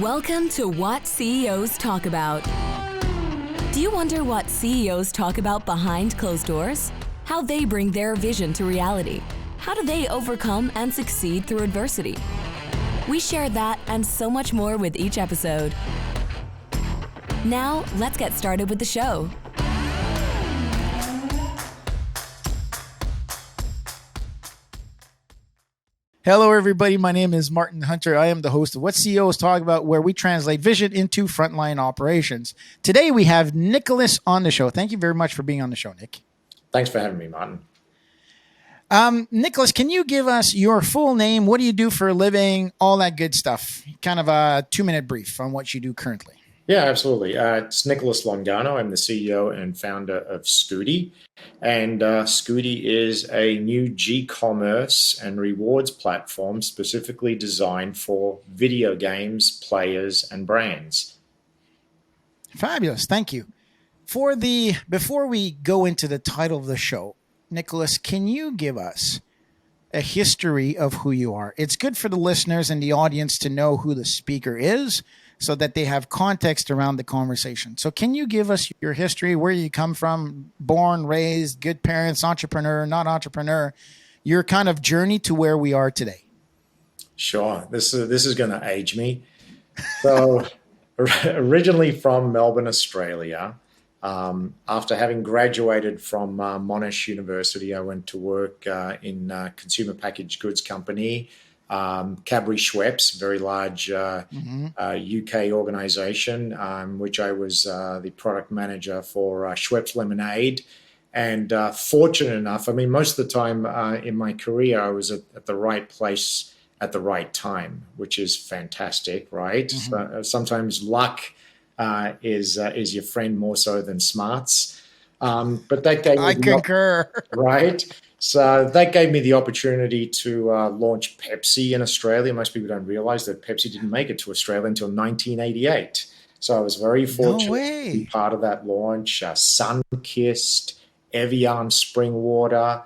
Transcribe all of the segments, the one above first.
Welcome to What CEOs Talk About. Do you wonder what CEOs talk about behind closed doors? How they bring their vision to reality? How do they overcome and succeed through adversity? We share that and so much more with each episode. Now, let's get started with the show. Hello, everybody. My name is Martin Hunter. I am the host of What CEOs Talk About, where we translate vision into frontline operations. Today, we have Nicholas on the show. Thank you very much for being on the show, Nick. Thanks for having me, Martin. Nicholas, can you give us your full name? What do you do for a living? All that good stuff. Kind of a 2-minute brief on what you do currently. Yeah, absolutely. It's Nicholas Longano. I'm the CEO and founder of Scuti. And Scuti is a new GCommerce and rewards platform specifically designed for video games, players, and brands. Fabulous. Thank you. Before we go into the title of the show, Nicholas, can you give us a history of who you are? It's good for the listeners and the audience to know who the speaker is, so that they have context around the conversation. So can you give us your history, where you come from, born, raised, good parents, entrepreneur, not entrepreneur, your kind of journey to where we are today? Sure. This is going to age me. So originally from Melbourne, Australia. After having graduated from Monash University, I went to work in a consumer packaged goods company, Cadbury Schweppes, very large UK organization, which I was the product manager for Schweppes Lemonade. And fortunate enough, I mean, most of the time in my career, I was at the right place at the right time, which is fantastic, right? Mm-hmm. Sometimes luck is your friend more so than smarts. But that gave me I concur. Right? So that gave me the opportunity to launch Pepsi in Australia. Most people don't realize that Pepsi didn't make it to Australia until 1988. So I was very fortunate to be part of that launch. Sunkist, Evian spring water.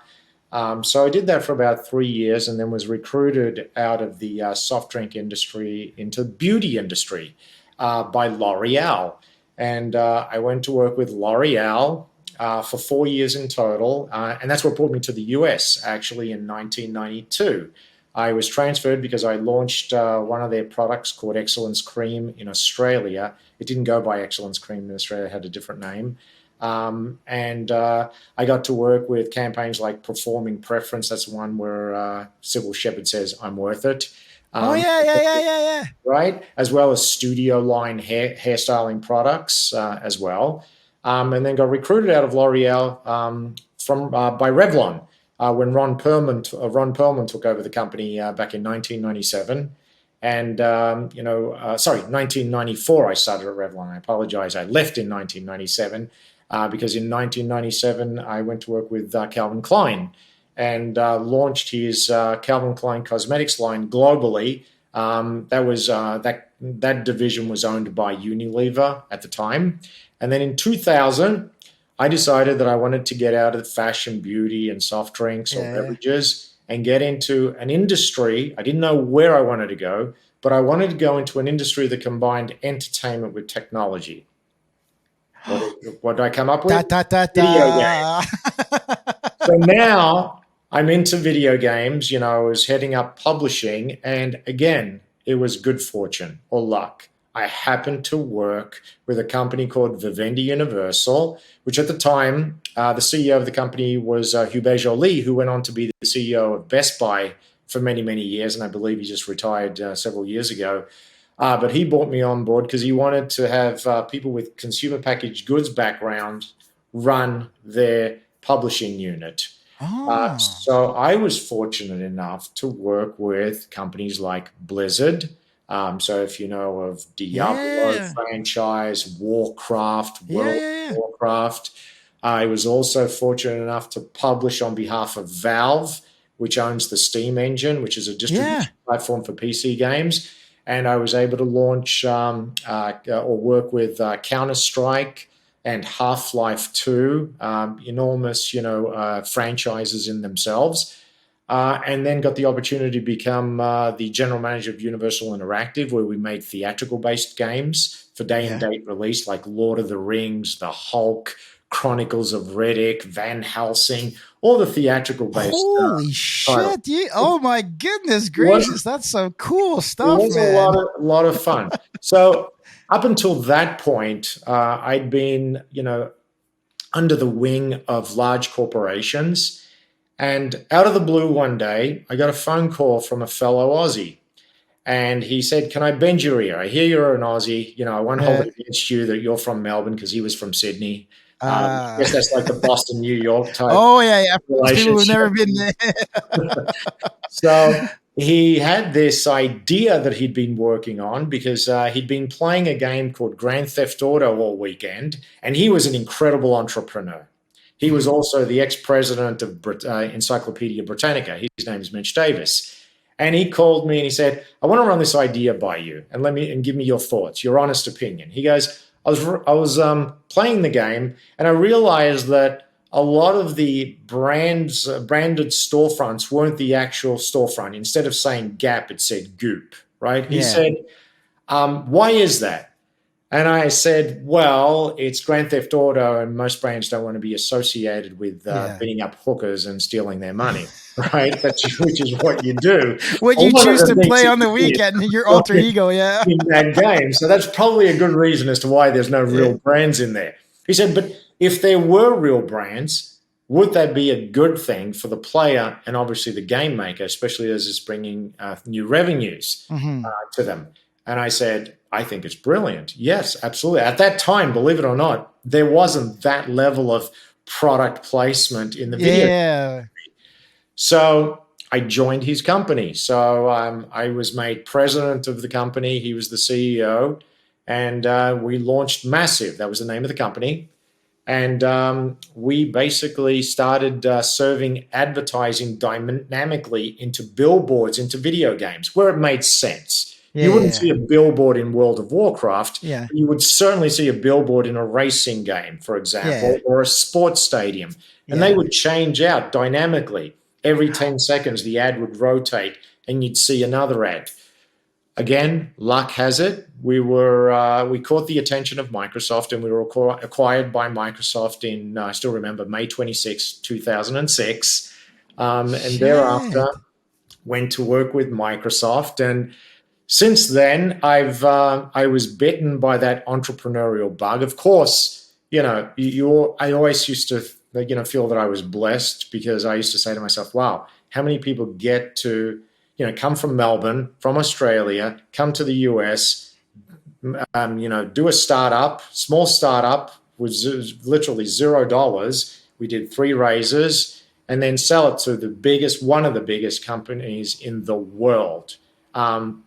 So I did that for about 3 years and then was recruited out of the soft drink industry into the beauty industry by L'Oreal. And I went to work with L'Oreal for 4 years in total. And that's what brought me to the US, actually, in 1992. I was transferred because I launched one of their products called Excellence Cream in Australia. It didn't go by Excellence Cream in Australia. It had a different name. And I got to work with campaigns like Performing Preference. That's one where Sybil Shepherd says, "I'm worth it." Yeah. Right? As well as studio line hairstyling products as well. And then got recruited out of L'Oreal by Revlon when Ron Perlman took over the company back in 1997. And, 1994 I started at Revlon. I apologize. I left in 1997 because in 1997 I went to work with Calvin Klein and launched his Calvin Klein cosmetics line globally. That division was owned by Unilever at the time. And then in 2000, I decided that I wanted to get out of fashion, beauty, and soft drinks or beverages and get into an industry. I didn't know where I wanted to go, but I wanted to go into an industry that combined entertainment with technology. What did I come up with? Video games. So now I'm into video games. You know, I was heading up publishing. And again, it was good fortune or luck. I happened to work with a company called Vivendi-Universal, which at the time, the CEO of the company was Hubert Joly, who went on to be the CEO of Best Buy for many, many years. And I believe he just retired several years ago. But he brought me on board because he wanted to have people with consumer packaged goods background run their publishing unit. So I was fortunate enough to work with companies like Blizzard. So if you know of Diablo franchise, Warcraft, Warcraft. I was also fortunate enough to publish on behalf of Valve, which owns the Steam engine, which is a distribution platform for PC games. And I was able to launch or work with Counter-Strike and Half-Life 2, enormous, franchises in themselves. and then got the opportunity to become the general manager of Universal Interactive, where we made theatrical-based games for day-and-date release, like Lord of the Rings, The Hulk, Chronicles of Riddick, Van Helsing, all the theatrical-based Holy titles. shit! Oh my goodness gracious, that's some cool It stuff, was man. a lot of fun. So up until that point, I'd been, under the wing of large corporations. And out of the blue one day, I got a phone call from a fellow Aussie. And he said, "Can I bend your ear? I hear you're an Aussie. I won't hold it against you that you're from Melbourne," because he was from Sydney. I guess that's like the Boston, New York type Oh yeah. For those people who've relationship. never been there. So he had this idea that he'd been working on because he'd been playing a game called Grand Theft Auto all weekend, and he was an incredible entrepreneur. He was also the ex-president of Encyclopedia Britannica. His name is Mitch Davis. And he called me and he said, "I want to run this idea by you and give me your thoughts, your honest opinion." He goes, I was playing the game and I realized that a lot of the branded storefronts weren't the actual storefront. Instead of saying Gap, it said Goop, right? He said, "Why is that?" And I said, "Well, it's Grand Theft Auto, and most brands don't want to be associated with beating up hookers and stealing their money, right? Which is what you do. What you choose to play on the weekend, your alter ego, in that game. So that's probably a good reason as to why there's no real brands in there." He said, "But if there were real brands, would that be a good thing for the player and obviously the game maker, especially as it's bringing new revenues to them?" And I said, "I think it's brilliant. Yes, absolutely." At that time, believe it or not, there wasn't that level of product placement in the video. Yeah. So I joined his company. So I was made president of the company. He was the CEO. And we launched Massive. That was the name of the company. And we basically started serving advertising dynamically into billboards, into video games, where it made sense. You wouldn't see a billboard in World of Warcraft. Yeah. You would certainly see a billboard in a racing game, for example, or a sports stadium. And they would change out dynamically. Every 10 seconds, the ad would rotate and you'd see another ad. Again, luck has it. We caught the attention of Microsoft, and we were acquired by Microsoft in, I still remember, May 26, 2006. And thereafter, went to work with Microsoft. And since then, I was bitten by that entrepreneurial bug. Of course, I always used to feel that I was blessed, because I used to say to myself, "Wow, how many people get to come from Melbourne, from Australia, come to the US, do a startup, small startup with literally $0. We did 3 raises, and then sell it to one of the biggest companies in the world."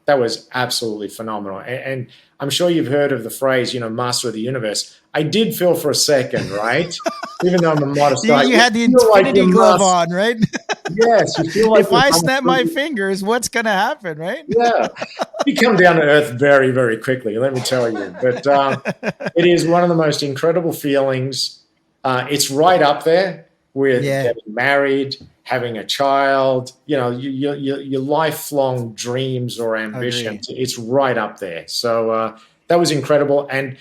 That was absolutely phenomenal. And I'm sure you've heard of the phrase, master of the universe. I did feel for a second, right? Even though I'm a modest guy. You had the infinity glove on, right? Yes. You feel like if I snap my fingers, what's going to happen, right? Yeah. You come down to earth very, very quickly, let me tell you. But it is one of the most incredible feelings. It's right up there with getting married, having a child, your lifelong dreams or ambitions. It's right up there. So that was incredible. And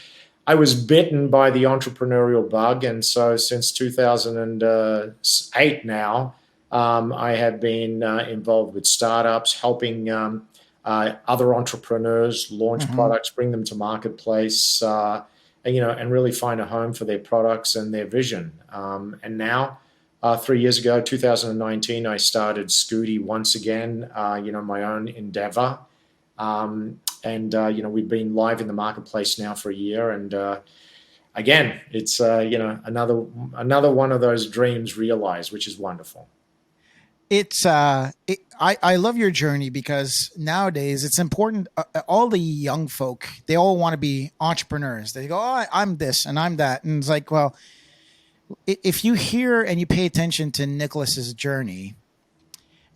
I was bitten by the entrepreneurial bug. And so since 2008 now, I have been involved with startups, helping other entrepreneurs launch products, bring them to marketplace, and really find a home for their products and their vision. And now, 3 years ago, 2019, I started Scuti once again, my own endeavor. We've been live in the marketplace now for a year. And again, it's, another one of those dreams realized, which is wonderful. I love your journey, because nowadays it's important. All the young folk, they all want to be entrepreneurs. They go, "Oh, I'm this and I'm that." And it's like, well, if you hear and you pay attention to Nicholas's journey,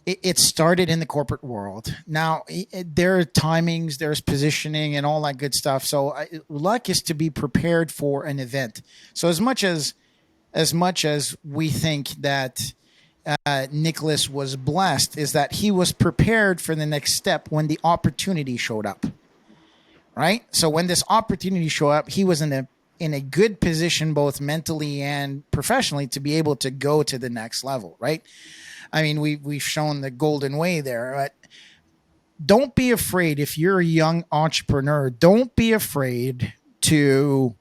it started in the corporate world. Now there are timings, there's positioning and all that good stuff. So luck is to be prepared for an event. So as much as we think that, Nicholas was blessed is that he was prepared for the next step when the opportunity showed up. Right? So when this opportunity showed up, he was in a good position, both mentally and professionally, to be able to go to the next level. Right? I mean, we've shown the golden way there. But don't be afraid if you're a young entrepreneur. Don't be afraid to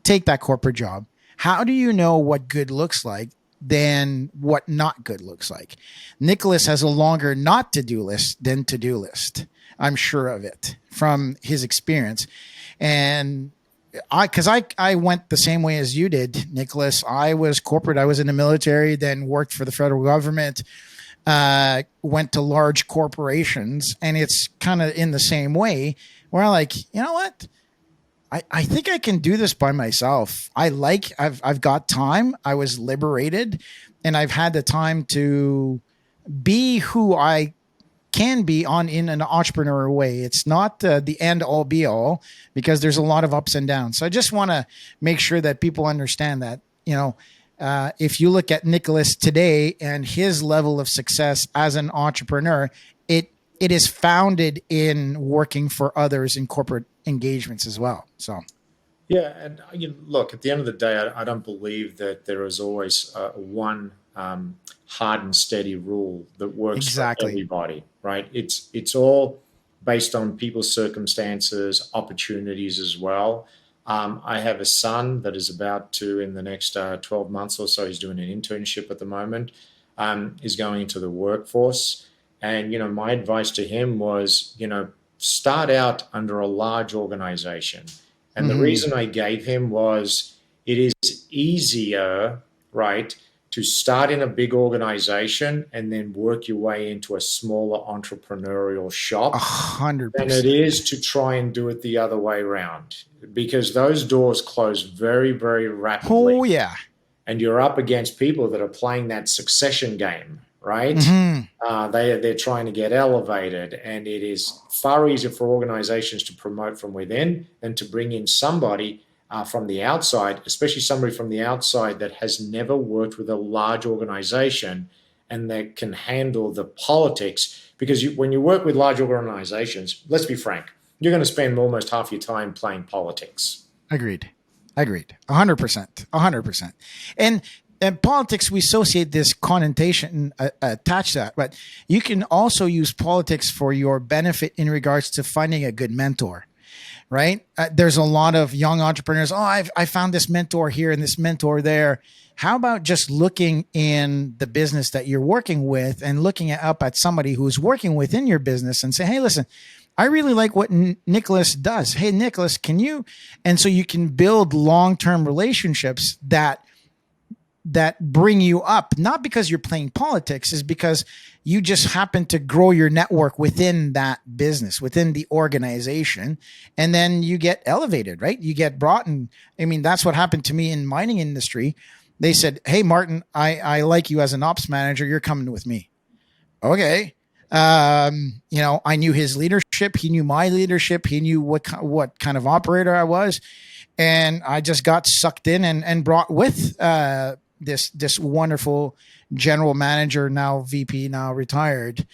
take that corporate job. How do you know what good looks like than what not good looks like? Nicholas has a longer not to do list than to do list. I'm sure of it from his experience. And I went the same way as you did, Nicholas. I was corporate. I was in the military, then worked for the federal government, went to large corporations. And it's kind of in the same way where I'm like, you know what? I think I can do this by myself. I've got time. I was liberated and I've had the time to be who I can be in an entrepreneurial way. It's not the end all be all, because there's a lot of ups and downs. So I just want to make sure that people understand that, if you look at Nicholas today and his level of success as an entrepreneur, it is founded in working for others in corporate engagements as well. So. Yeah, and look, at the end of the day, I don't believe that there is always one hard and steady rule that works for everybody, right? It's all based on people's circumstances, opportunities as well. I have a son that is about to, in the next 12 months or so, he's doing an internship at the moment, is going into the workforce. And, my advice to him was, start out under a large organization. And the reason I gave him was it is easier, right, to start in a big organization and then work your way into a smaller entrepreneurial shop 100%. than it is to try and do it the other way around, because those doors close very, very rapidly. Oh, yeah. And you're up against people that are playing that succession game, right? They're trying to get elevated, and it is far easier for organizations to promote from within than to bring in somebody from the outside, especially somebody from the outside that has never worked with a large organization and that can handle the politics. Because when you work with large organizations, let's be frank, you're going to spend almost half your time playing politics. Agreed. 100%. And politics, we associate this connotation attached to that, but you can also use politics for your benefit in regards to finding a good mentor, right? There's a lot of young entrepreneurs. Oh, I found this mentor here and this mentor there. How about just looking in the business that you're working with and looking up at somebody who's working within your business and say, hey, listen, I really like what Nicholas does. Hey, Nicholas, can you? And so you can build long-term relationships that bring you up, not because you're playing politics, is because you just happen to grow your network within that business, within the organization. And then you get elevated, right? You get brought in. I mean, that's what happened to me in mining industry. They said, hey, Martin, I like you as an ops manager. You're coming with me. Okay. I knew his leadership. He knew my leadership. He knew what kind of operator I was. And I just got sucked in and brought with, this wonderful general manager, now VP, now retired,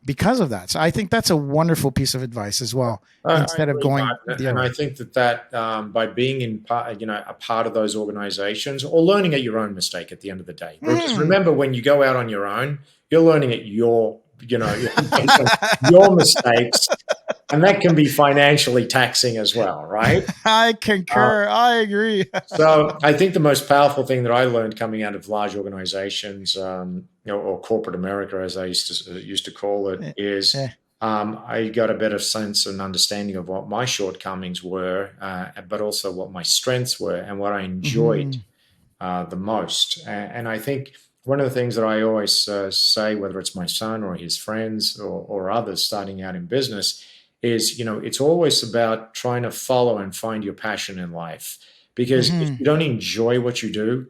because of that. So I think that's a wonderful piece of advice as well. Instead of going, and I think that by being a part of those organizations, or learning at your own mistake at the end of the day. Because remember, when you go out on your own, you're learning at your mistakes. And that can be financially taxing as well, right? I concur. I agree. So I think the most powerful thing that I learned coming out of large organizations, or corporate America, as I used to call it, is I got a better sense and understanding of what my shortcomings were, but also what my strengths were and what I enjoyed the most. And I think one of the things that I always say, whether it's my son or his friends or others starting out in business, is, it's always about trying to follow and find your passion in life. Because if you don't enjoy what you do,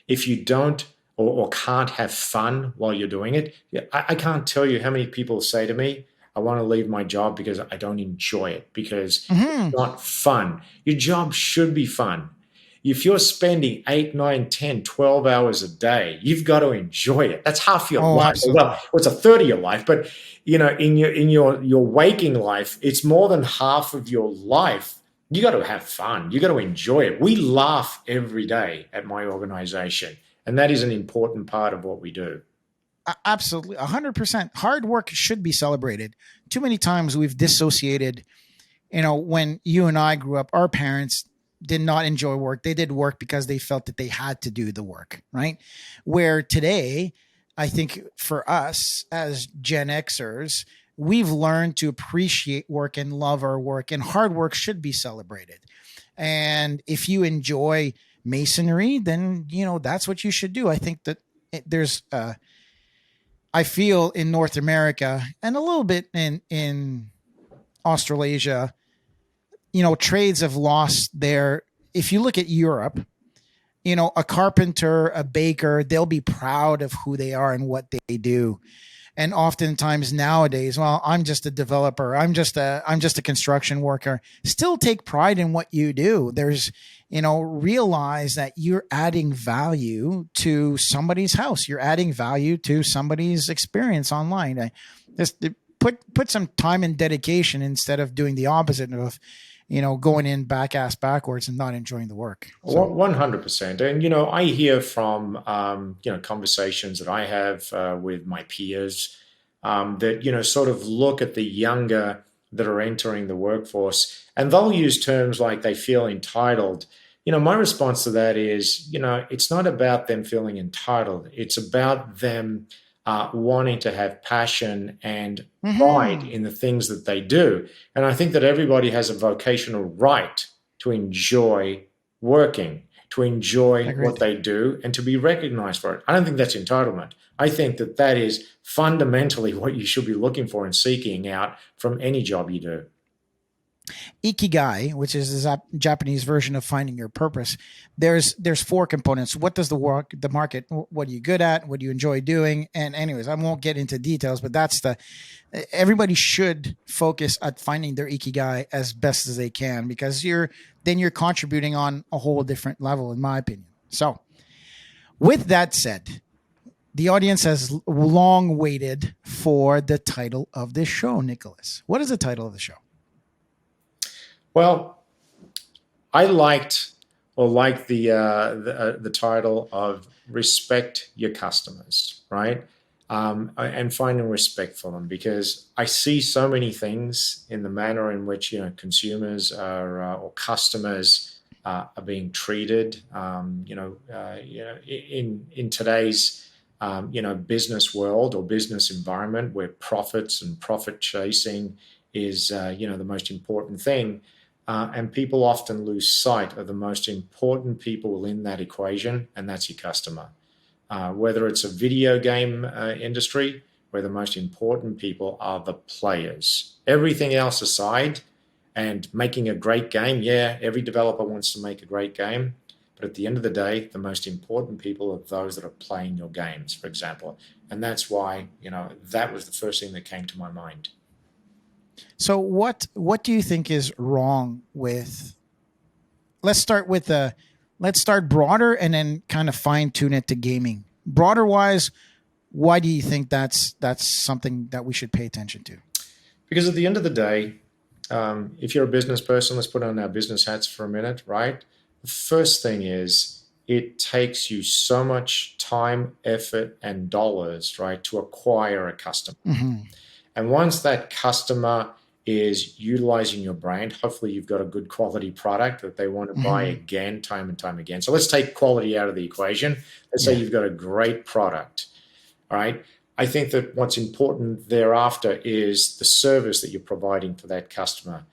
if you don't or can't have fun while you're doing it, I can't tell you how many people say to me, I want to leave my job because I don't enjoy it, because it's not fun. Your job should be fun. if you're spending 8, 9, 10, 12 hours a day, you've got to enjoy it. That's half your life. Absolutely. Well, it's a third of your life, but in your waking life, it's more than half of your life. You got to have fun. You got to enjoy it. We laugh every day at my organization, and that is an important part of what we do. Absolutely. 100%. Hard work should be celebrated. Too many times we've dissociated, when you and I grew up, our parents did not enjoy work. They did work because they felt that they had to do the work, right? Where today, I think for us as Gen Xers, we've learned to appreciate work and love our work, and hard work should be celebrated. And if you enjoy masonry, then, that's what you should do. I think that there's, I feel in North America and a little bit in Australasia, trades have lost their, if you look at Europe, a carpenter, a baker, they'll be proud of who they are and what they do. And oftentimes nowadays, well, I'm just a developer. I'm just a construction worker. Still take pride in what you do. There's, realize that you're adding value to somebody's house. You're adding value to somebody's experience online. Just put some time and dedication instead of doing the opposite of, going in backwards and not enjoying the work. So. 100%. And, I hear from, conversations that I have with my peers that, sort of look at the younger that are entering the workforce, and they'll use terms like they feel entitled. My response to that is, it's not about them feeling entitled. It's about them wanting to have passion and pride in the things that they do. And I think that everybody has a vocational right to enjoy working, to enjoy what they do, and to be recognized for it. I don't think that's entitlement. I think that that is fundamentally what you should be looking for and seeking out from any job you do. Ikigai, which is the Japanese version of finding your purpose. There's 4 components. What does the market, what are you good at? What do you enjoy doing? And anyways, I won't get into details, but everybody should focus at finding their Ikigai as best as they can, because you're contributing on a whole different level, in my opinion. So with that said, the audience has long waited for the title of this show, Nicholas. What is the title of the show? Well, I like the title of Respect Your Customers, right? And finding respect for them, because I see so many things in the manner in which consumers or customers are being treated. In today's business world or business environment, where profits and profit chasing is the most important thing. And people often lose sight of the most important people in that equation, and that's your customer. Whether it's a video game industry, where the most important people are the players. Everything else aside, and making a great game, every developer wants to make a great game. But at the end of the day, the most important people are those that are playing your games, for example. And that's why, that was the first thing that came to my mind. So what do you think is wrong with, let's start broader and then kind of fine tune it to gaming. Broader wise, why do you think that's something that we should pay attention to? Because at the end of the day, if you're a business person, let's put on our business hats for a minute, right? The first thing is, it takes you so much time, effort, and dollars, right, to acquire a customer. Mm-hmm. And once that customer is utilizing your brand, hopefully you've got a good quality product that they want to buy again, time and time again. So let's take quality out of the equation. Let's say you've got a great product, all right? I think that what's important thereafter is the service that you're providing for that customer,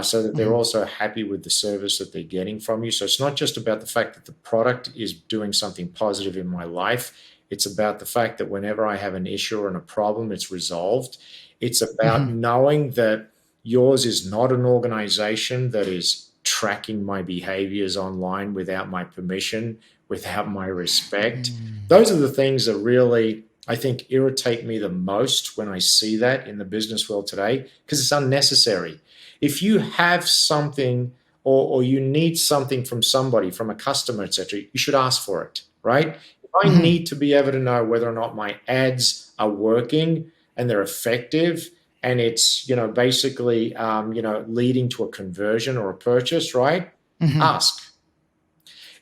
so that they're also happy with the service that they're getting from you. So it's not just about the fact that the product is doing something positive in my life. It's about the fact that whenever I have an issue or a problem, it's resolved. It's about knowing that yours is not an organization that is tracking my behaviors online without my permission, without my respect. Those are the things that really, I think, irritate me the most when I see that in the business world today, because it's unnecessary. If you have something or you need something from somebody, from a customer, etc., you should ask for it, right? If I need to be able to know whether or not my ads are working and they're effective, and it's, basically, leading to a conversion or a purchase, right? Ask.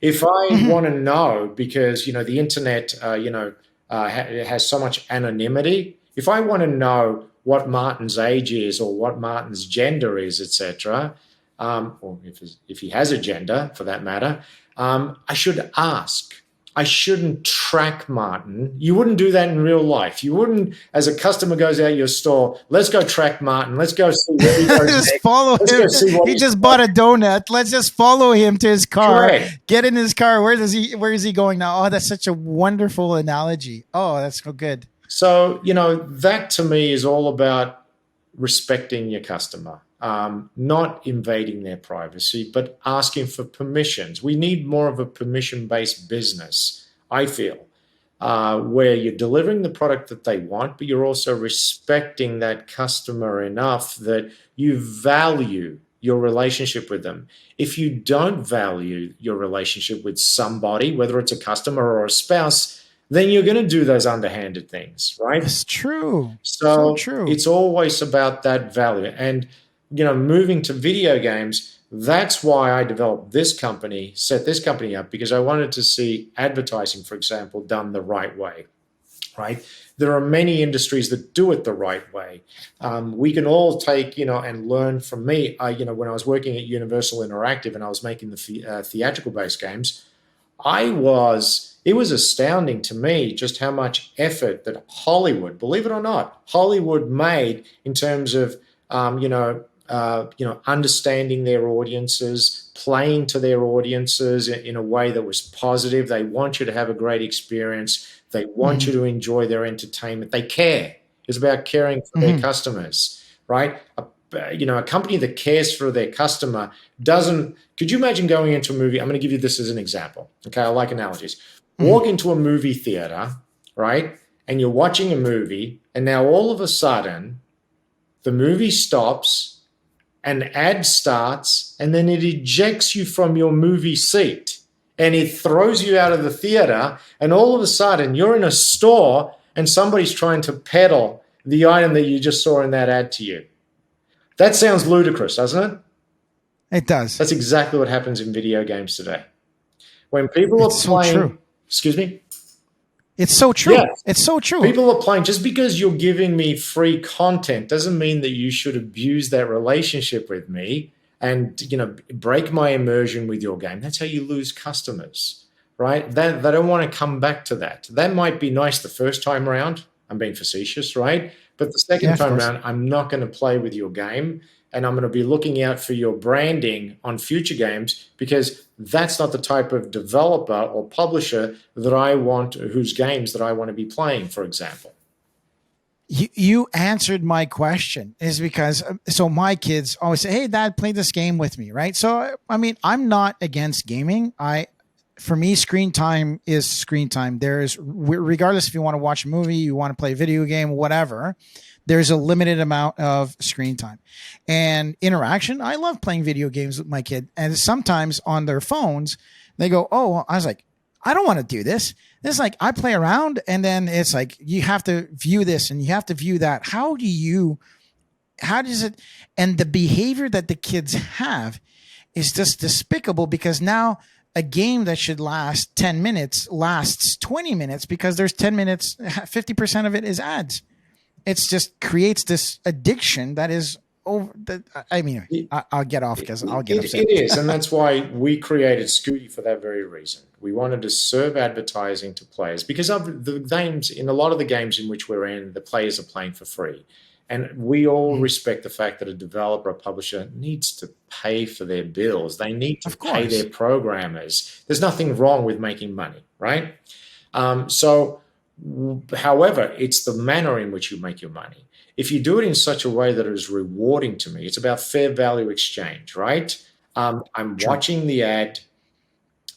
If I want to know, because, the internet, it has so much anonymity. If I want to know what Martin's age is or what Martin's gender is, etc., or if he has a gender for that matter, I should ask. I shouldn't track Martin. You wouldn't do that in real life. You wouldn't, as a customer goes out your store, let's go track Martin. Let's go see where he goes Just next. follow Let's him. go see what He just bought a donut. Let's just follow him to his car. Correct. Get in his car. Where is he going now? Oh, that's such a wonderful analogy. Oh, that's so good. So, that to me is all about respecting your customer. Not invading their privacy, but asking for permissions. We need more of a permission-based business, I feel, where you're delivering the product that they want, but you're also respecting that customer enough that you value your relationship with them. If you don't value your relationship with somebody, whether it's a customer or a spouse, then you're going to do those underhanded things, right? It's true. So true. It's always about that value. And moving to video games, that's why I developed this company, set this company up, because I wanted to see advertising, for example, done the right way, right? There are many industries that do it the right way. We can all take, and learn from me. When I was working at Universal Interactive and I was making the theatrical-based games, it was astounding to me just how much effort that Hollywood, believe it or not, Hollywood made in terms of, understanding their audiences, playing to their audiences in a way that was positive. They want you to have a great experience. They want you to enjoy their entertainment. They care. It's about caring for their customers, right? A company that cares for their customer doesn't. Could you imagine going into a movie? I'm going to give you this as an example. Okay, I like analogies. Walk into a movie theater, right? And you're watching a movie, and now all of a sudden, the movie stops, an ad starts, and then it ejects you from your movie seat, and it throws you out of the theater, and all of a sudden, you're in a store, and somebody's trying to peddle the item that you just saw in that ad to you. That sounds ludicrous, doesn't it? It does. That's exactly what happens in video games today. When people are playing, so true. Excuse me? It's so true. Yeah. It's so true. People are playing, just because you're giving me free content doesn't mean that you should abuse that relationship with me and, break my immersion with your game. That's how you lose customers, right? They don't want to come back to that. That might be nice the first time around. I'm being facetious, right? But the second time around, I'm not going to play with your game, and I'm going to be looking out for your branding on future games, because that's not the type of developer or publisher that I want, whose games that I want to be playing, for example. You answered my question, is because, so my kids always say, hey, Dad, play this game with me, right? So, I mean, I'm not against gaming. For me, screen time is screen time. Regardless if you want to watch a movie, you want to play a video game, whatever, there's a limited amount of screen time and interaction. I love playing video games with my kid. And sometimes on their phones, they go, oh, I was like, I don't want to do this. It's like, I play around, and then it's like, you have to view this and you have to view that. How does it, and the behavior that the kids have is just despicable, because now a game that should last 10 minutes lasts 20 minutes because there's 10 minutes, 50% of it is ads. It's just creates this addiction that is over. I'll get off because I'll get upset. It is, and that's why we created Scuti, for that very reason. We wanted to serve advertising to players, because of the games, in a lot of the games in which we're in, the players are playing for free. And we all respect the fact that a developer, a publisher needs to pay for their bills. They need to pay their programmers. There's nothing wrong with making money, right? However, it's the manner in which you make your money. If you do it in such a way that it is rewarding to me, it's about fair value exchange, right? I'm watching the ad,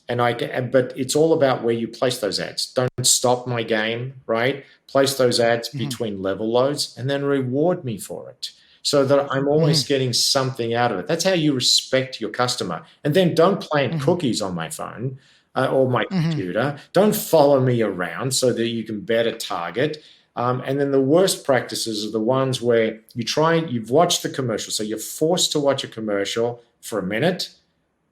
but it's all about where you place those ads. Don't stop my game, right? Place those ads between level loads and then reward me for it. so that I'm always Mm-hmm. getting something out of it. That's how you respect your customer. And then don't plant Mm-hmm. cookies on my phone or my Mm-hmm. computer. Don't follow me around so that you can better target. And then the worst practices are the ones where you've watched the commercial. So you're forced to watch a commercial for a minute,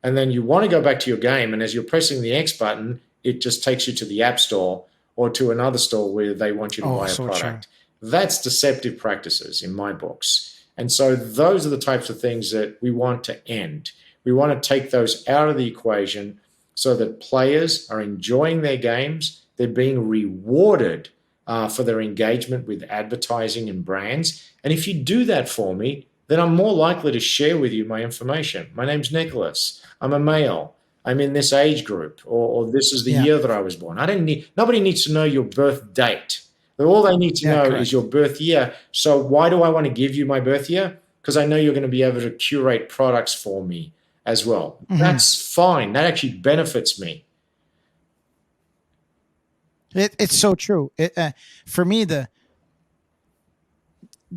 and then you want to go back to your game. And as you're pressing the X button, it just takes you to the App Store or to another store where they want you to Oh, buy a so true. product. That's deceptive practices in my books. And so those are the types of things that we want to end. We want to take those out of the equation so that players are enjoying their games. They're being rewarded for their engagement with advertising and brands. And if you do that for me, then I'm more likely to share with you my information. My name's Nicholas. I'm a male. I'm in this age group, or this is the Yeah. year that I was born. Nobody needs to know your birth date. All they need to Yeah, know is correct. your birth year. So why do I want to give you my birth year? Because I know you're going to be able to curate products for me as well. Mm-hmm. That's fine. That actually benefits me. It's so true. For me, the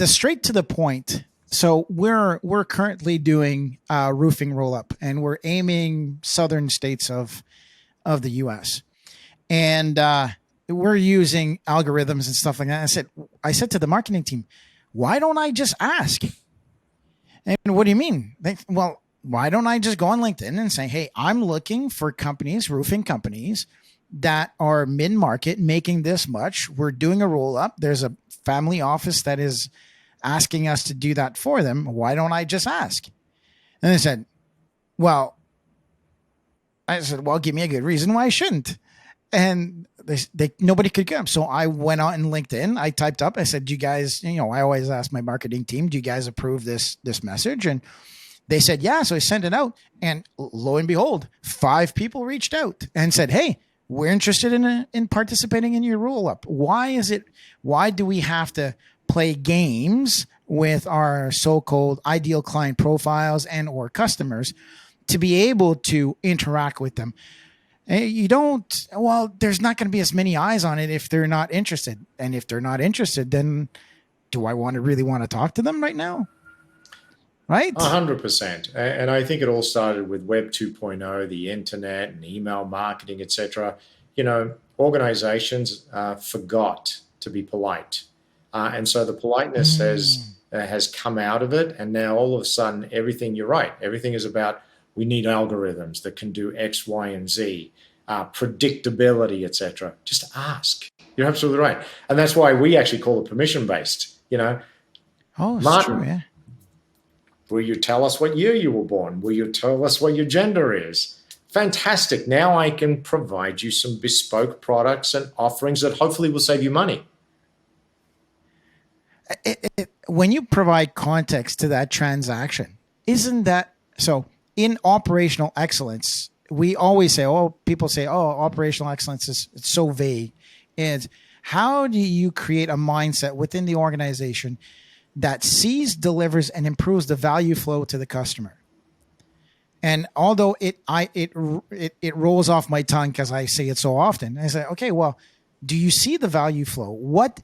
straight to the point. So we're currently doing roofing roll up, and we're aiming southern states of the U.S. and we're using algorithms and stuff like that. I said to the marketing team, why don't I just ask? And what do you mean? Well, why don't I just go on LinkedIn and say, hey, I'm looking for companies, roofing companies that are mid market making this much. We're doing a roll up. There's a family office that is asking us to do that for them. Why don't I just ask? And they said, well, give me a good reason why I shouldn't. And they nobody could come. So I went out in LinkedIn. I typed up. I said, "Do you guys, I always ask my marketing team, do you guys approve this message?" And they said, "Yeah." So I sent it out, and lo and behold, 5 people reached out and said, "Hey, we're interested in participating in your roll up. Why do we have to play games with our so-called ideal client profiles and or customers to be able to interact with them?" You don't, well, there's not going to be as many eyes on it if they're not interested. And if they're not interested, then do I really want to talk to them right now? Right? 100%. And I think it all started with Web 2.0, the internet and email marketing, etc. Organizations forgot to be polite. And so the politeness has come out of it. And now all of a sudden, you're right. Everything is about, we need algorithms that can do X, Y, and Z, predictability, etc. Just ask. You're absolutely right. And that's why we actually call it permission-based. Oh, it's true, Martin, yeah. will you tell us what year you were born? Will you tell us what your gender is? Fantastic. Now I can provide you some bespoke products and offerings that hopefully will save you money. When you provide context to that transaction, isn't that so? In operational excellence, we always say, people say, operational excellence is it's so vague. And how do you create a mindset within the organization that sees, delivers, and improves the value flow to the customer? And although it rolls off my tongue because I say it so often, I say, okay, well, do you see the value flow? What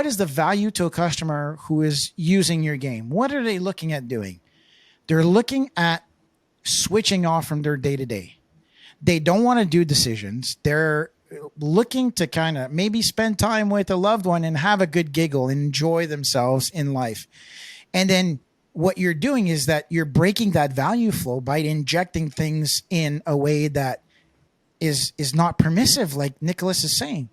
is the value to a customer who is using your game? What are they looking at doing? They're looking at switching off from their day to day. They don't want to do decisions. They're looking to kind of maybe spend time with a loved one and have a good giggle and enjoy themselves in life. And then what you're doing is that you're breaking that value flow by injecting things in a way that is not permissive, like Nicholas is saying.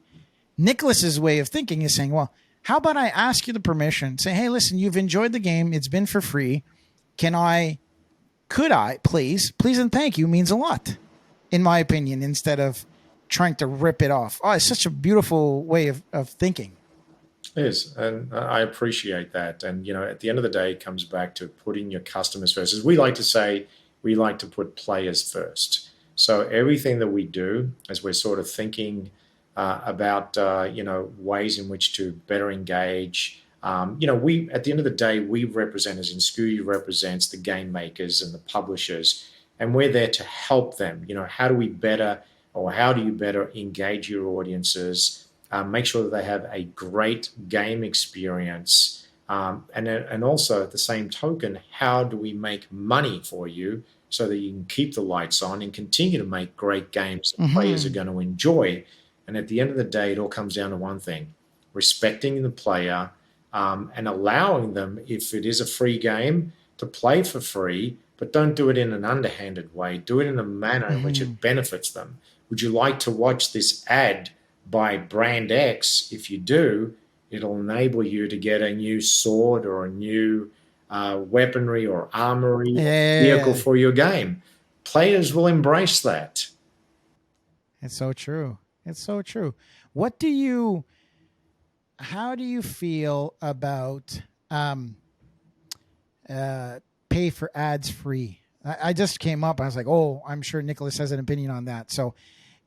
Nicholas's way of thinking is saying, well, how about I ask you the permission? Say, hey, listen, you've enjoyed the game. It's been for free. Could I, please, and thank you means a lot, in my opinion, instead of trying to rip it off. Oh, it's such a beautiful way of thinking. It is, and I appreciate that. And, at the end of the day, it comes back to putting your customers first. As we like to say, we like to put players first. So everything that we do, as we're sort of thinking about, ways in which to better engage, we, at the end of the day, we represent, as in Scuti represents the game makers and the publishers, and we're there to help them. How do you better engage your audiences? Make sure that they have a great game experience And also at the same token, how do we make money for you so that you can keep the lights on and continue to make great games that players are going to enjoy? And at the end of the day, it all comes down to one thing: respecting the player, and allowing them, if it is a free game, to play for free, but don't do it in an underhanded way. Do it in a manner in which it benefits them. Would you like to watch this ad by brand X? If you do, it'll enable you to get a new sword or a new weaponry or armory vehicle for your game. Players will embrace that. It's so true. It's so true. How do you feel about pay for ads free? I just came up. I was like, oh, I'm sure Nicholas has an opinion on that. So,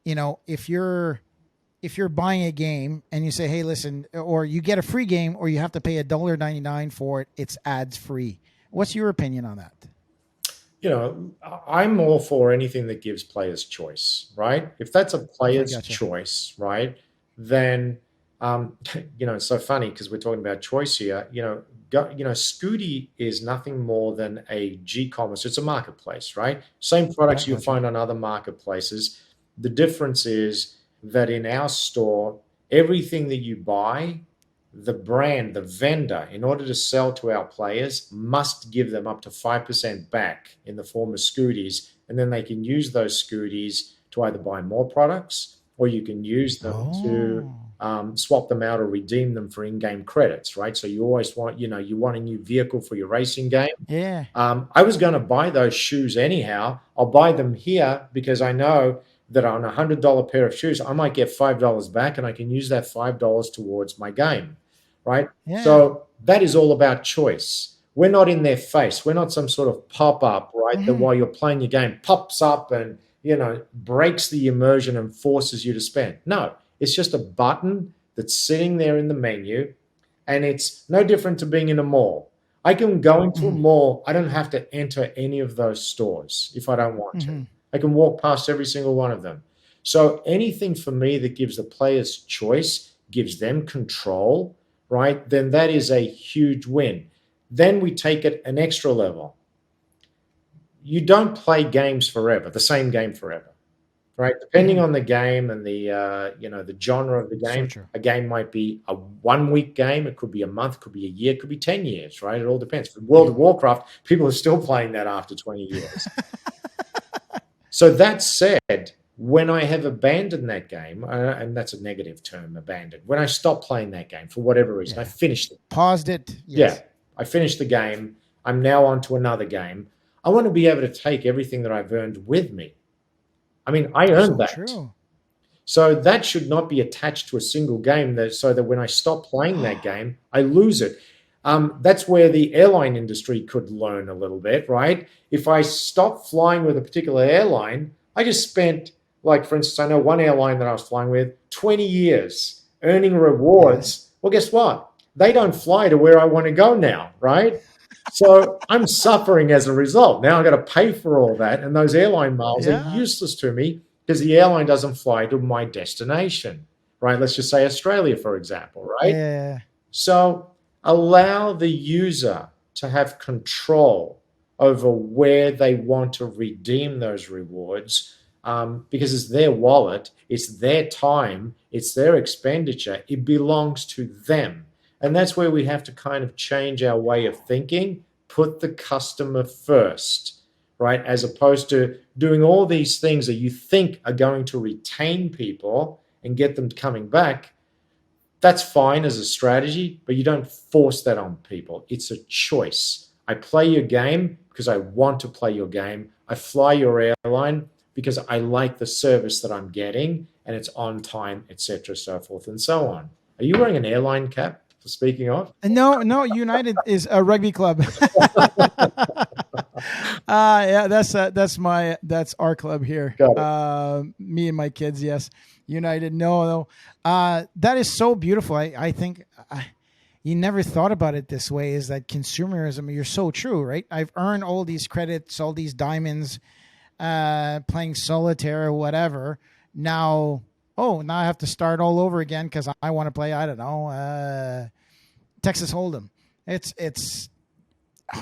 if you're buying a game and you say, hey, listen, or you get a free game or you have to pay $1.99 for it, it's ads free. What's your opinion on that? I'm all for anything that gives players choice, right? If that's a player's choice, right, then, it's so funny because we're talking about choice here. Scuti is nothing more than a GCommerce. It's a marketplace, right? Same products you'll find on other marketplaces. The difference is that in our store, everything that you buy, the brand, the vendor, in order to sell to our players, must give them up to 5% back in the form of Scutis, and then they can use those Scutis to either buy more products, or you can use them to swap them out or redeem them for in-game credits, right? So you always want, you want a new vehicle for your racing game. Yeah. I was going to buy those shoes anyhow. I'll buy them here because I know that on a $100 pair of shoes, I might get $5 back, and I can use that $5 towards my game, right? Yeah. So that is all about choice. We're not in their face. We're not some sort of pop-up, right? That while you're playing your game pops up and, breaks the immersion and forces you to spend. No, it's just a button that's sitting there in the menu, and it's no different to being in a mall. I can go into a mall. I don't have to enter any of those stores if I don't want to. I can walk past every single one of them. So anything for me that gives the players choice, gives them control, right, then that is a huge win. Then we take it an extra level. You don't play games forever, the same game forever, right? Depending on the game and the the genre of the game, a game might be a 1 week game. It could be a month, could be a year, could be 10 years, right? It all depends. For World of Warcraft, people are still playing that after 20 years. So that said, when I have abandoned that game, and that's a negative term, abandoned, when I stop playing that game for whatever reason, I finished it. Paused it. Yes. Yeah, I finished the game. I'm now on to another game. I want to be able to take everything that I've earned with me. I mean, I earned that. True. So that should not be attached to a single game so that when I stop playing that game, I lose it. That's where the airline industry could learn a little bit, right? If I stop flying with a particular airline, I just spent, like, for instance, I know one airline that I was flying with, 20 years earning rewards. Well, guess what? They don't fly to where I want to go now, right? So I'm suffering as a result. Now I've got to pay for all that, and those airline miles are useless to me because the airline doesn't fly to my destination, right? Let's just say Australia, for example, right? Yeah. So allow the user to have control over where they want to redeem those rewards, because it's their wallet, it's their time, it's their expenditure. It belongs to them. And that's where we have to kind of change our way of thinking, put the customer first, right? As opposed to doing all these things that you think are going to retain people and get them coming back. That's fine as a strategy, but you don't force that on people. It's a choice. I play your game because I want to play your game. I fly your airline because I like the service that I'm getting and it's on time, etc., so forth and so on. Are you wearing an airline cap? Speaking of, no, United is a rugby club. Yeah, that's our club here. Me and my kids, yes. United, no. That is so beautiful. I think you never thought about it this way. Is that consumerism? You're so true, right? I've earned all these credits, all these diamonds, playing solitaire or whatever. Now I have to start all over again because I want to play, I don't know, Texas Hold'em. It's it's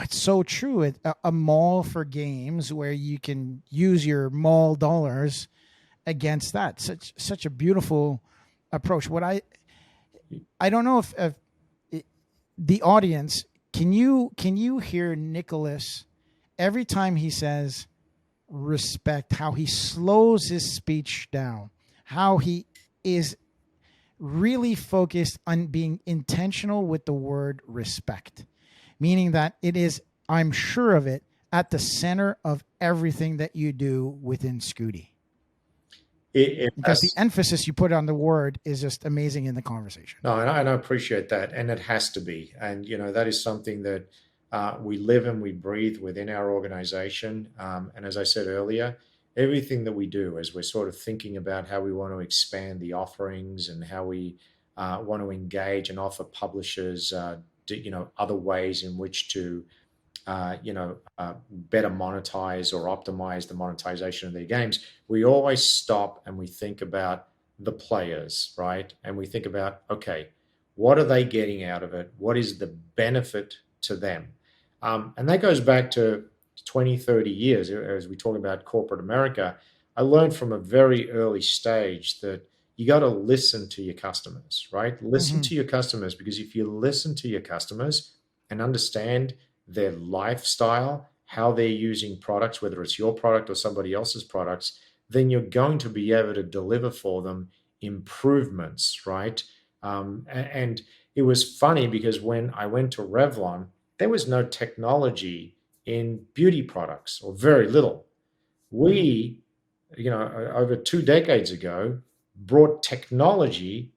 so true. A mall for games where you can use your mall dollars against that. Such a beautiful approach. What I don't know if the audience, can you hear Nicholas every time he says respect, how he slows his speech down, how he is really focused on being intentional with the word respect, meaning that it is, I'm sure of it, at the center of everything that you do within Scuti. Because the emphasis you put on the word is just amazing in the conversation. No, and I appreciate that, and it has to be, and that is something that we live and we breathe within our organization. And as I said earlier, everything that we do, as we're sort of thinking about how we want to expand the offerings and how we want to engage and offer publishers, other ways in which to better monetize or optimize the monetization of their games, we always stop and we think about the players, right? And we think about, okay, what are they getting out of it? What is the benefit to them? And that goes back to 20, 30 years. As we talk about corporate America, I learned from a very early stage that you got to listen to your customers, right? Listen to your customers, because if you listen to your customers and understand their lifestyle, how they're using products, whether it's your product or somebody else's products, then you're going to be able to deliver for them improvements, right? And it was funny because when I went to Revlon, there was no technology in beauty products, or very little. We, over 2 decades ago, brought technology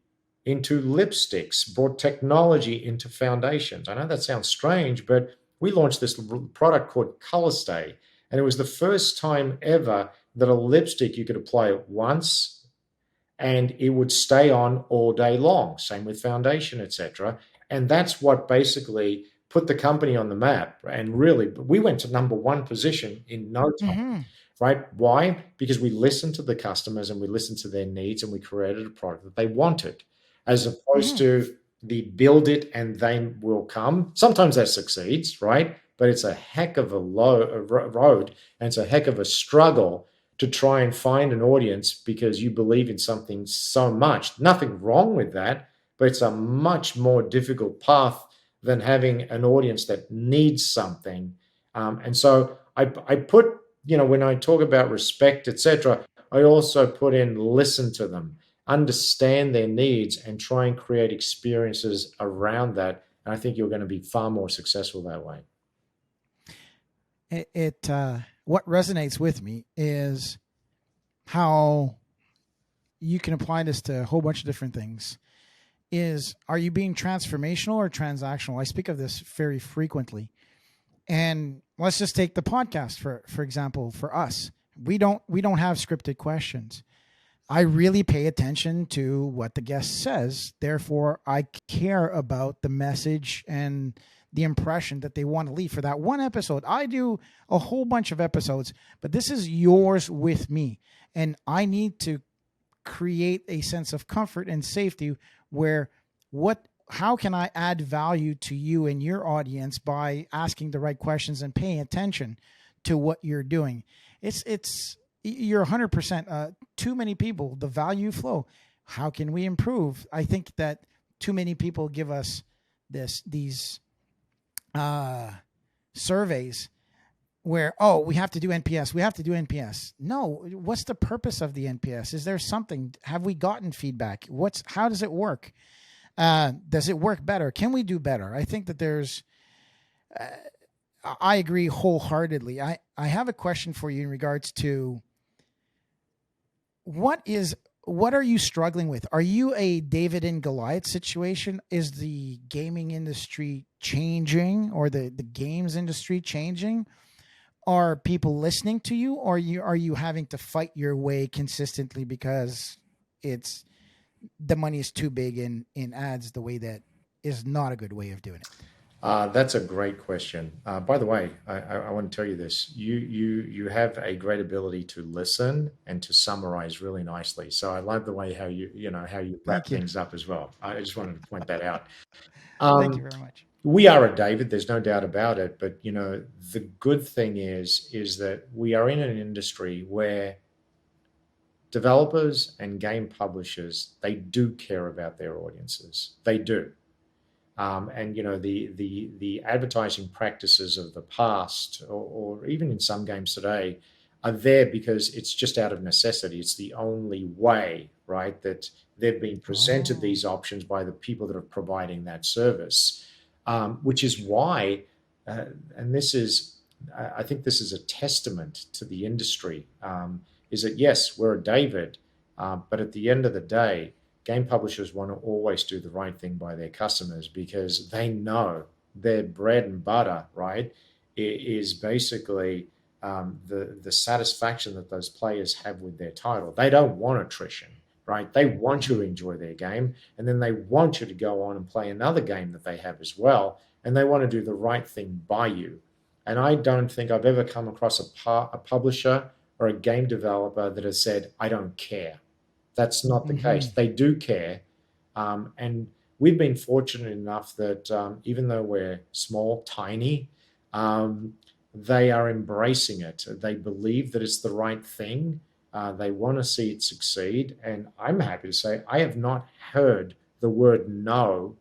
into lipsticks, brought technology into foundations. I know that sounds strange, but we launched this product called Color Stay, and it was the first time ever that a lipstick, you could apply it once and it would stay on all day long. Same with foundation, etc. And that's what basically put the company on the map. And really, we went to number 1 position in no time, right? Why? Because we listened to the customers and we listened to their needs, and we created a product that they wanted, as opposed to the build it and they will come. Sometimes that succeeds, right? But it's a heck of a road, and it's a heck of a struggle to try and find an audience because you believe in something so much. Nothing wrong with that, but it's a much more difficult path than having an audience that needs something. And so I put, when I talk about respect, etc., I also put in listen to them, understand their needs, and try and create experiences around that. And I think you're going to be far more successful that way. What resonates with me is how you can apply this to a whole bunch of different things. Are you being transformational or transactional? I speak of this very frequently. And let's just take the podcast for example. For us, we don't have scripted questions. I really pay attention to what the guest says. Therefore, I care about the message and the impression that they want to leave for that one episode. I do a whole bunch of episodes, but this is yours with me. And I need to create a sense of comfort and safety where how can I add value to you and your audience by asking the right questions and paying attention to what you're doing. You're 100%. Too many people, the value flow. How can we improve? I think that too many people give us these surveys where, we have to do NPS. We have to do NPS. No, what's the purpose of the NPS? Is there something? Have we gotten feedback? How does it work? Does it work better? Can we do better? I think that there's. I agree wholeheartedly. I have a question for you in regards to what are you struggling with? Are you a David and Goliath situation? Is the gaming industry changing, or the games industry changing? Are people listening to you, or are you having to fight your way consistently because the money is too big in ads the way that is not a good way of doing it? That's a great question. By the way, I want to tell you this. You have a great ability to listen and to summarize really nicely. So I love the way how you wrap things up as well. I just wanted to point that out. Thank you very much. We are a David, there's no doubt about it. But, you know, the good thing is that we are in an industry where developers and game publishers, they do care about their audiences. They do. And you know, the advertising practices of the past, or even in some games today, are there because it's just out of necessity. It's the only way, right? That they've been presented these options by the people that are providing that service, which is why, and this is, I think this is a testament to the industry. Is that yes, we're a David, but at the end of the day, game publishers want to always do the right thing by their customers because they know their bread and butter, right, is basically the satisfaction that those players have with their title. They don't want attrition, right? They want you to enjoy their game, and then they want you to go on and play another game that they have as well, and they want to do the right thing by you. And I don't think I've ever come across a publisher or a game developer that has said, I don't care. That's not the case. They do care. And we've been fortunate enough that even though we're small, tiny, they are embracing it. They believe that it's the right thing. They want to see it succeed. And I'm happy to say I have not heard the word no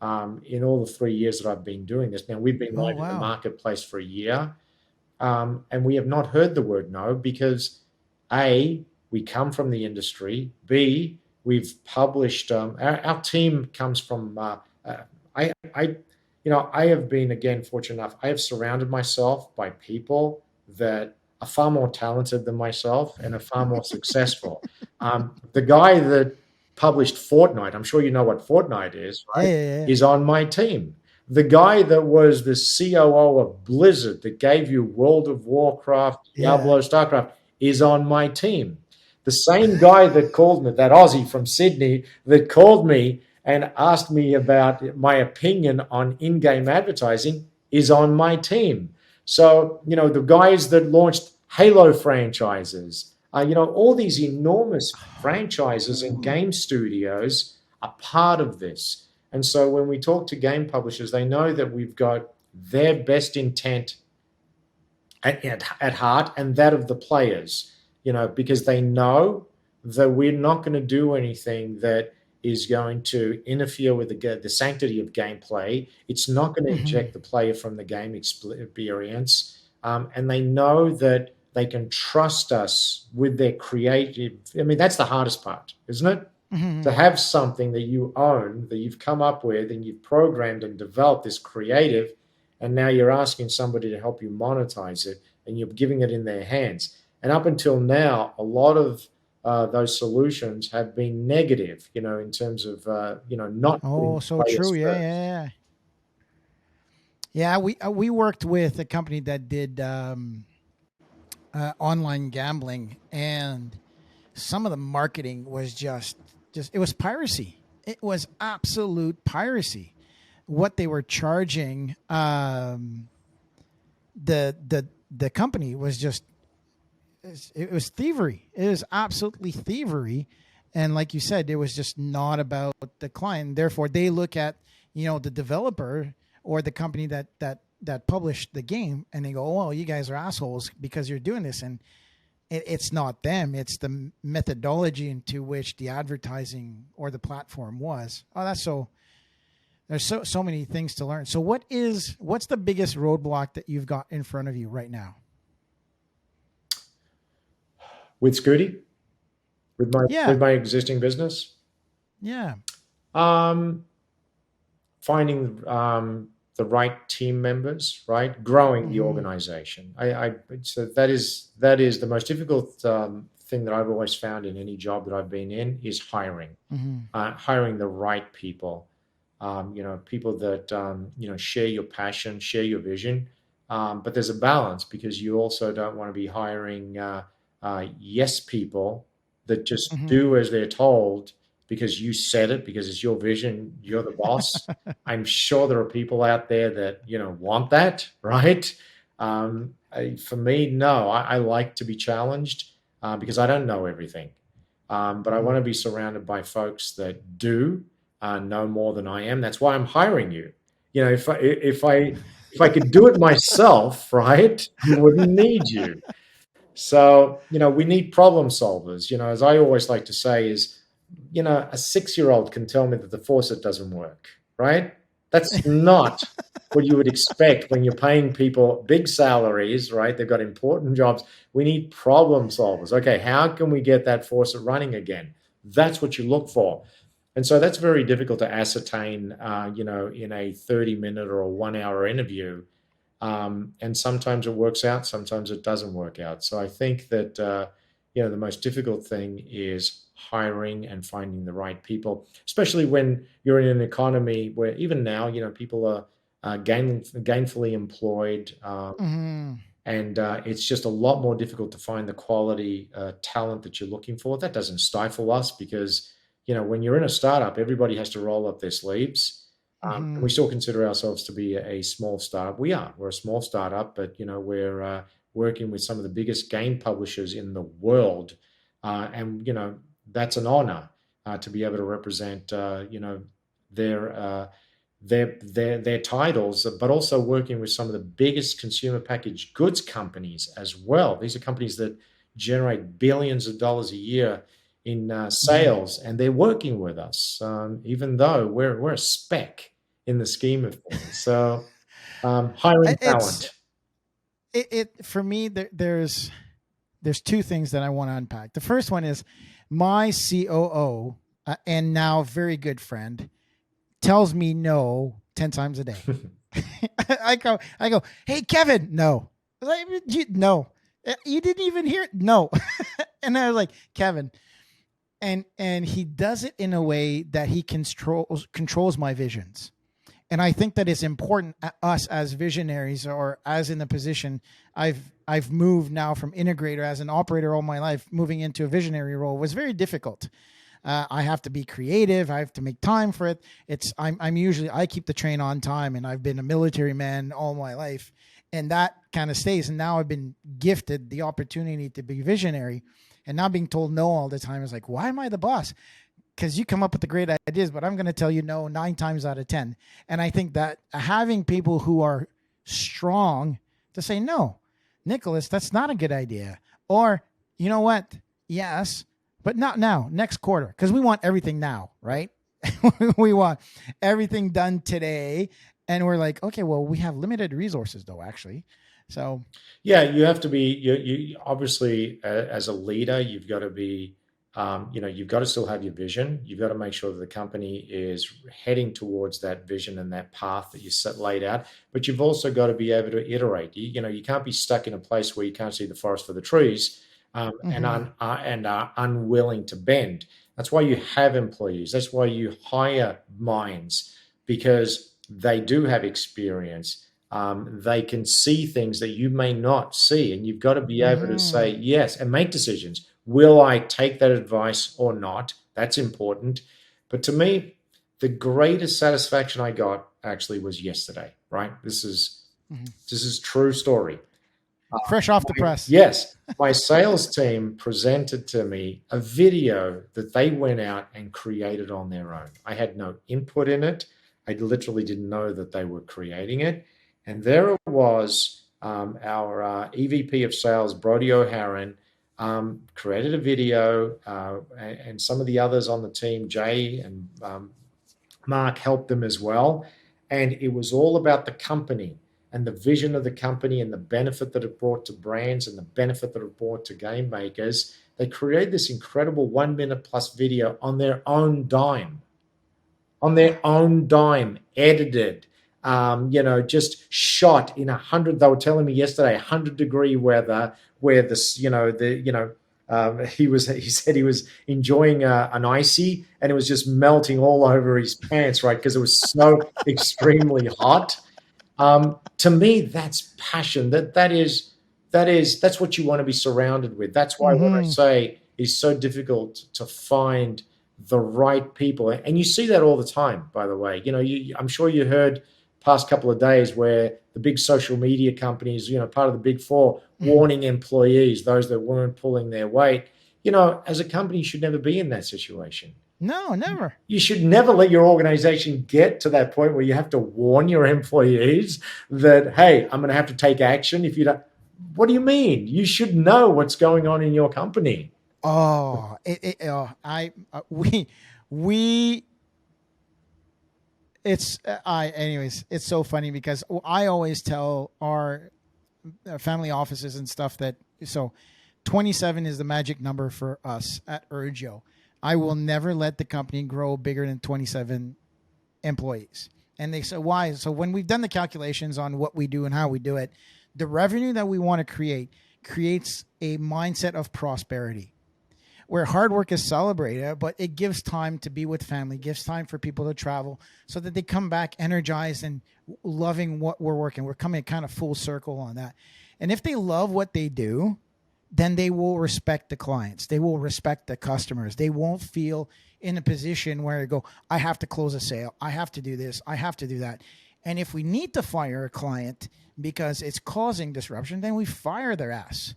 in all the 3 years that I've been doing this. Now, we've been live in the marketplace for a year. And we have not heard the word no because A, we come from the industry. B, we've published. Our team comes from. I have been again fortunate enough. I have surrounded myself by people that are far more talented than myself and are far more successful. The guy that published Fortnite, I'm sure you know what Fortnite is, right? Yeah. Is on my team. The guy that was the COO of Blizzard that gave you World of Warcraft, Diablo, StarCraft, is on my team. The same guy that called me, that Aussie from Sydney, that called me and asked me about my opinion on in-game advertising is on my team. So, you know, the guys that launched Halo franchises, all these enormous franchises and game studios are part of this. And so when we talk to game publishers, they know that we've got their best intent at heart and that of the players, because they know that we're not going to do anything that is going to interfere with the sanctity of gameplay. It's not going to eject the player from the game experience. And they know that they can trust us with their creative. I mean, that's the hardest part, isn't it? To have something that you own, that you've come up with and you've programmed and developed this creative, and now you're asking somebody to help you monetize it and you're giving it in their hands. And up until now, a lot of those solutions have been negative, in terms of, not. Oh, so true. Yeah. We worked with a company that did online gambling, and some of the marketing was just it was piracy. It was absolute piracy. What they were charging the company was just, it was thievery. It was absolutely thievery. And like you said, it was just not about the client. Therefore, they look at, the developer or the company that published the game, and they go, "Oh, you guys are assholes because you're doing this." And it's not them. It's the methodology into which the advertising or the platform was. Oh, that's so. There's so many things to learn. So what's the biggest roadblock that you've got in front of you right now? With Scuti? With my existing business? Yeah. Finding the right team members, right? Growing the organization. So that is the most difficult thing that I've always found in any job that I've been in is hiring. Hiring the right people. People that share your passion, share your vision. But there's a balance, because you also don't want to be hiring yes people that just do as they're told because you said it, because it's your vision, you're the boss. I'm sure there are people out there that want that, right? For me, no. I like to be challenged because I don't know everything, but I want to be surrounded by folks that do know more than I am. That's why I'm hiring you. if I could do it myself, right, I wouldn't need you. So, we need problem solvers. As I always like to say is, a 6-year-old can tell me that the faucet doesn't work, right? That's not what you would expect when you're paying people big salaries, right? They've got important jobs. We need problem solvers. Okay, how can we get that faucet running again? That's what you look for. And so that's very difficult to ascertain, in a 30-minute or a 1-hour interview. And sometimes it works out, sometimes it doesn't work out. So I think that, the most difficult thing is hiring and finding the right people, especially when you're in an economy where even now, people are gainfully employed. And it's just a lot more difficult to find the quality talent that you're looking for. That doesn't stifle us because, when you're in a startup, everybody has to roll up their sleeves. And we still consider ourselves to be a small startup. We're a small startup, but we're working with some of the biggest game publishers in the world, and that's an honor to be able to represent their titles, but also working with some of the biggest consumer packaged goods companies as well. These are companies that generate billions of dollars a year in sales, and they're working with us, even though we're a speck in the scheme of things. So hiring talent. For me, there's two things that I want to unpack. The first one is my COO and now very good friend tells me no 10 times a day. I go, hey, Kevin, no. No. You didn't even hear it? No. And I was like, Kevin. And he does it in a way that he controls my visions. And I think that it's important us as visionaries, or as in the position I've moved now from integrator as an operator all my life, moving into a visionary role was very difficult. I have to be creative. I have to make time for it. I keep the train on time, and I've been a military man all my life, and that kind of stays. And now I've been gifted the opportunity to be visionary, and now being told no all the time is like, why am I the boss? Because you come up with the great ideas, but I'm going to tell you no 9 times out of 10. And I think that having people who are strong to say, no, Nicholas, that's not a good idea. Or, you know what? Yes, but not now, next quarter. Because we want everything now, right? We want everything done today. And we're like, okay, well, we have limited resources though, actually. So yeah, you have to be, you obviously as a leader, you've got to be, you've got to still have your vision. You've got to make sure that the company is heading towards that vision and that path that you laid out. But you've also got to be able to iterate. You can't be stuck in a place where you can't see the forest for the trees, and are unwilling to bend. That's why you have employees. That's why you hire minds, because they do have experience. They can see things that you may not see, and you've got to be able to say yes and make decisions. Will I take that advice or not? That's important. But to me, the greatest satisfaction I got actually was yesterday, right? This is true story. Fresh off the press. Yes. My sales team presented to me a video that they went out and created on their own. I had no input in it. I literally didn't know that they were creating it. And there it was, our EVP of sales, Brody O'Haran, created a video, and some of the others on the team, Jay and Mark, helped them as well. And it was all about the company and the vision of the company and the benefit that it brought to brands and the benefit that it brought to game makers. They created this incredible 1 minute plus video on their own dime, edited, just shot in 100. They were telling me yesterday, 100-degree weather, where this, he said he was enjoying an icy, and it was just melting all over his pants, right? Because it was so extremely hot. To me, that's passion. That's what you want to be surrounded with. That's why what I say is so difficult to find the right people. And you see that all the time, by the way. I'm sure you heard past couple of days where the big social media companies, part of the big four, warning employees, those that weren't pulling their weight. As a company, you should never be in that situation. No, never. You should never let your organization get to that point where you have to warn your employees that, hey, I'm going to have to take action if you don't. What do you mean? You should know what's going on in your company. Oh, we, anyways, it's so funny because I always tell our family offices and stuff that, so 27 is the magic number for us at Urgio. I will never let the company grow bigger than 27 employees. And they said, why? So when we've done the calculations on what we do and how we do it, the revenue that we want to create creates a mindset of prosperity where hard work is celebrated, but it gives time to be with family, gives time for people to travel so that they come back energized and loving what we're working. We're coming kind of full circle on that. And if they love what they do, then they will respect the clients. They will respect the customers. They won't feel in a position where they go, I have to close a sale. I have to do this. I have to do that. And if we need to fire a client because it's causing disruption, then we fire their ass.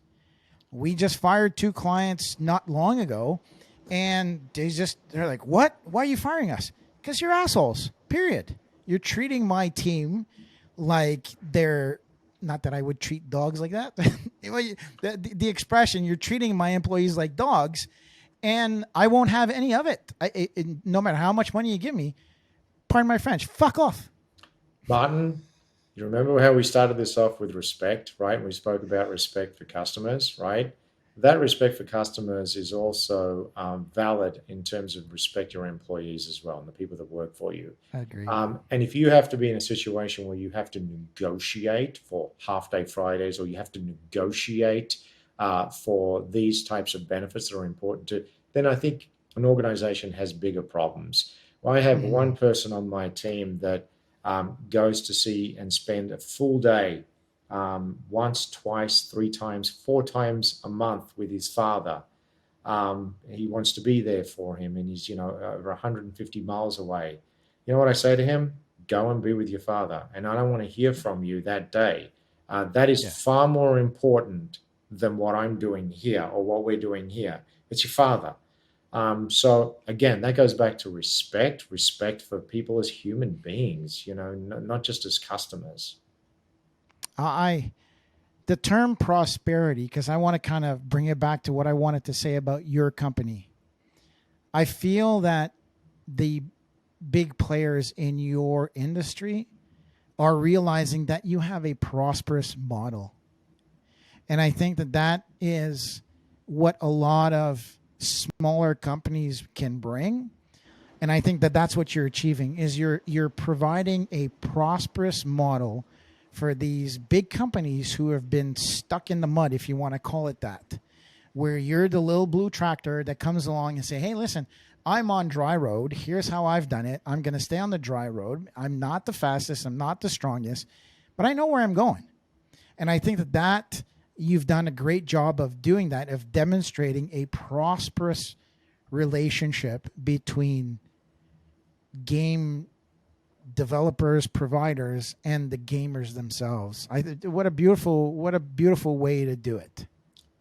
We just fired 2 clients not long ago, and they're like, what? Why are you firing us? Because you're assholes, period. You're treating my team like they're, not that I would treat dogs like that. The expression, you're treating my employees like dogs, and I won't have any of it. No matter how much money you give me, pardon my French, fuck off. Martin, you remember how we started this off with respect, right? We spoke about respect for customers, right? That respect for customers is also valid in terms of respect your employees as well and the people that work for you. I agree. And if you have to be in a situation where you have to negotiate for half-day Fridays, or you have to negotiate for these types of benefits that are important to, then I think an organization has bigger problems. Well, I have one person on my team that goes to see and spend a full day once, twice, 3 times, 4 times a month with his father. He wants to be there for him, and he's, over 150 miles away. You know what I say to him? Go and be with your father. And I don't want to hear from you that day. That is far more important than what I'm doing here or what we're doing here. It's your father. So again, that goes back to respect for people as human beings, not just as customers. The term prosperity, because I want to kind of bring it back to what I wanted to say about your company. I feel that the big players in your industry are realizing that you have a prosperous model. And I think that is what a lot of smaller companies can bring. And I think that's what you're achieving is you're providing a prosperous model for these big companies who have been stuck in the mud, if you want to call it that, where you're the little blue tractor that comes along and say, hey, listen, I'm on dry road. Here's how I've done it. I'm going to stay on the dry road. I'm not the fastest. I'm not the strongest, but I know where I'm going. And I think that you've done a great job of doing that, of demonstrating a prosperous relationship between game developers, providers, and the gamers themselves. What a beautiful way to do it.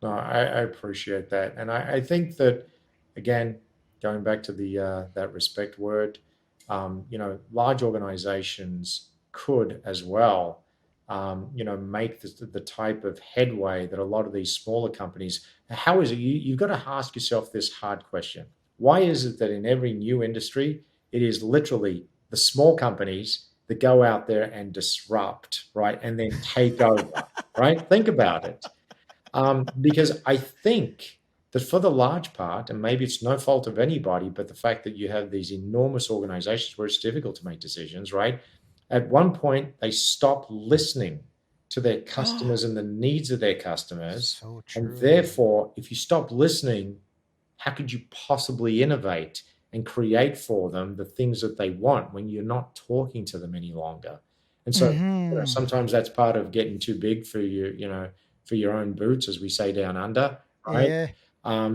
No, I appreciate that. And I think that, again, going back to the that respect word, large organizations could as well, make the type of headway that a lot of these smaller companies. How is it? You've got to ask yourself this hard question. Why is it that in every new industry, it is literally the small companies that go out there and disrupt, right? And then take over, right? Think about it. Because I think that for the large part, and maybe it's no fault of anybody, but the fact that you have these enormous organizations where it's difficult to make decisions, right? At one point, they stop listening to their customers and the needs of their customers. So true. And therefore, if you stop listening, how could you possibly innovate and create for them the things that they want when you're not talking to them any longer? And so sometimes that's part of getting too big for you, for your own boots, as we say down under, right? Yeah.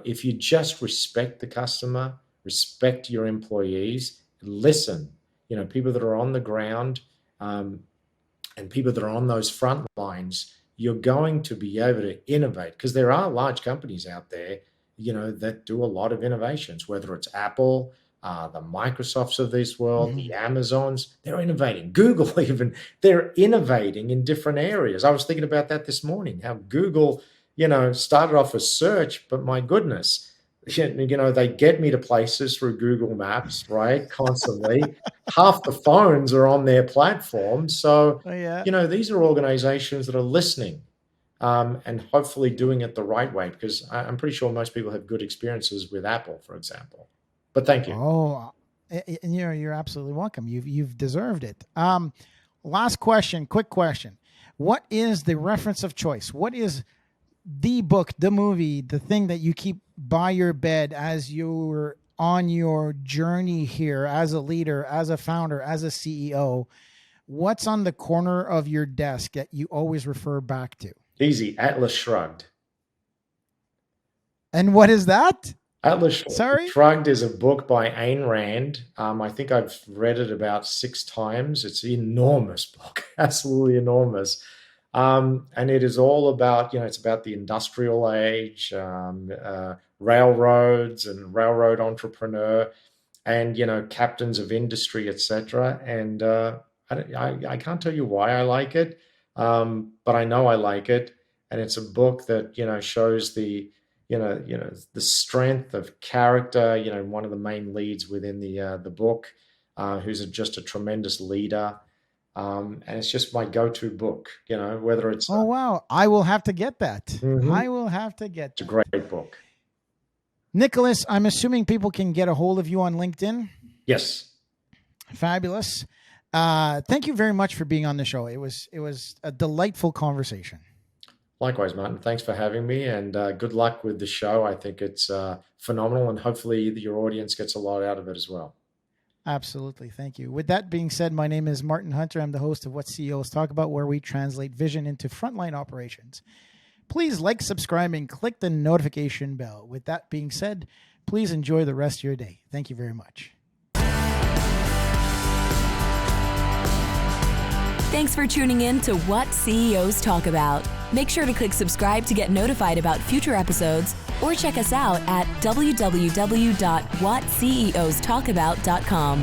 If you just respect the customer, respect your employees, listen, people that are on the ground and people that are on those front lines, you're going to be able to innovate because there are large companies out there that do a lot of innovations, whether it's Apple, the Microsofts of this world, the Amazons. They're innovating. Google even, they're innovating in different areas. I was thinking about that this morning, how Google, started off as search, but my goodness, they get me to places through Google Maps, right? Constantly. Half the phones are on their platform. So, Oh, yeah. these are organizations that are listening and hopefully doing it the right way, because I'm pretty sure most people have good experiences with Apple, for example. But thank you. Oh, and you're absolutely welcome. You've deserved it. Last question, quick question. What is the reference of choice? What is the book, the movie, the thing that you keep by your bed as you're on your journey here as a leader, as a founder, as a CEO? What's on the corner of your desk that you always refer back to? Easy. Atlas Shrugged. And what is that? Atlas Shrugged is a book by Ayn Rand. I think I've read it about 6 times. It's an enormous book, absolutely enormous. And it is all about, it's about the industrial age, railroads and railroad entrepreneur and, captains of industry, etc. And I can't tell you why I like it, but I know I like it. And it's a book that, shows the strength of character, one of the main leads within the book, who's just a tremendous leader. And it's just my go-to book, whether it's... Oh, wow. I will have to get that. I will have to get that. It's a great book. Nicholas, I'm assuming people can get a hold of you on LinkedIn? Yes. Fabulous. Thank you very much for being on the show. It was a delightful conversation. Likewise, Martin. Thanks for having me, and good luck with the show. I think it's phenomenal, and hopefully your audience gets a lot out of it as well. Absolutely. Thank you. With that being said, my name is Martin Hunter. I'm the host of What CEOs Talk About, where we translate vision into frontline operations. Please like, subscribe, and click the notification bell. With that being said, please enjoy the rest of your day. Thank you very much. Thanks for tuning in to What CEOs Talk About. Make sure to click subscribe to get notified about future episodes, or check us out at www.whatceostalkabout.com.